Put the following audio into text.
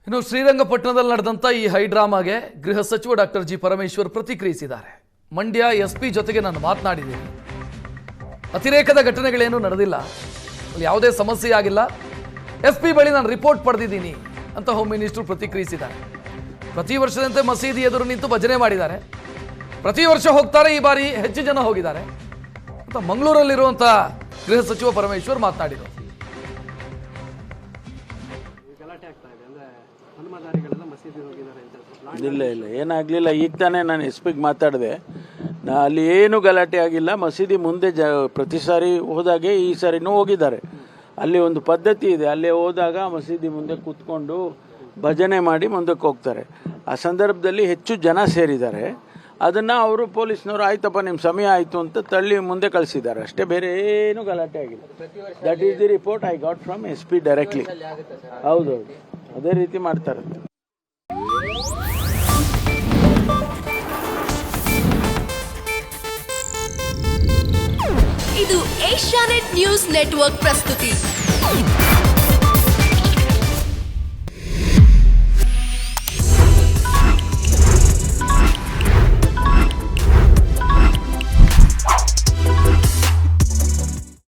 ಇನ್ನು ಶ್ರೀರಂಗಪಟ್ಟಣದಲ್ಲಿ ನಡೆದಂಥ ಈ ಹೈಡ್ರಾಮಾಗೆ ಗೃಹ ಸಚಿವ ಡಾಕ್ಟರ್ ಜಿ ಪರಮೇಶ್ವರ್ ಪ್ರತಿಕ್ರಿಯಿಸಿದ್ದಾರೆ. ಮಂಡ್ಯ ಎಸ್ಪಿ ಜೊತೆಗೆ ನಾನು ಮಾತನಾಡಿದ್ದೀನಿ, ಅತಿರೇಕದ ಘಟನೆಗಳೇನೂ ನಡೆದಿಲ್ಲ, ಅಲ್ಲಿ ಯಾವುದೇ ಸಮಸ್ಯೆ ಆಗಿಲ್ಲ, ಎಸ್ಪಿ ಬಳಿ ನಾನು ರಿಪೋರ್ಟ್ ಪಡೆದಿದ್ದೀನಿ ಅಂತ ಹೋಮ್ ಮಿನಿಸ್ಟರ್ ಪ್ರತಿಕ್ರಿಯಿಸಿದ್ದಾರೆ. ಪ್ರತಿ ವರ್ಷದಂತೆ ಮಸೀದಿ ಎದುರು ನಿಂತು ಭಜನೆ ಮಾಡಿದ್ದಾರೆ, ಪ್ರತಿ ವರ್ಷ ಹೋಗ್ತಾರೆ, ಈ ಬಾರಿ ಹೆಚ್ಚು ಜನ ಹೋಗಿದ್ದಾರೆ ಅಂತ ಮಂಗಳೂರಲ್ಲಿರುವಂಥ ಗೃಹ ಸಚಿವ ಪರಮೇಶ್ವರ್ ಮಾತನಾಡಿದರು. ಇಲ್ಲ ಏನಾಗಲಿಲ್ಲ. ಈಗ ತಾನೇ ನಾನು ಎಸ್ ಪಿಗೆ ಮಾತಾಡಿದೆ, ಅಲ್ಲಿ ಏನು ಗಲಾಟೆ ಆಗಿಲ್ಲ. ಮಸೀದಿ ಮುಂದೆ ಪ್ರತಿ ಸಾರಿ ಹೋದಾಗೆ ಈ ಸಾರಿನೂ ಹೋಗಿದ್ದಾರೆ. ಅಲ್ಲಿ ಒಂದು ಪದ್ಧತಿ ಇದೆ, ಅಲ್ಲಿ ಹೋದಾಗ ಮಸೀದಿ ಮುಂದೆ ಕೂತ್ಕೊಂಡು ಭಜನೆ ಮಾಡಿ ಮುಂದಕ್ಕೆ ಹೋಗ್ತಾರೆ. ಆ ಸಂದರ್ಭದಲ್ಲಿ ಹೆಚ್ಚು ಜನ ಸೇರಿದ್ದಾರೆ. ಅದನ್ನು ಅವರು ಪೊಲೀಸ್ನವರು ಆಯ್ತಪ್ಪ ನಿಮ್ಮ ಸಮಯ ಆಯಿತು ಅಂತ ತಳ್ಳಿ ಮುಂದೆ ಕಳಿಸಿದ್ದಾರೆ ಅಷ್ಟೇ, ಬೇರೆ ಏನು ಗಲಾಟೆ ಆಗಿಲ್ಲ. That is the report I got from S P directly. ಹೌದೌದು, ಅದೇ ರೀತಿ ಮಾಡ್ತಾರೆ. ಇದು ಏಷ್ಯಾನೆಟ್ ನ್ಯೂಸ್ ನೆಟ್ವರ್ಕ್ ಪ್ರಸ್ತುತಿ.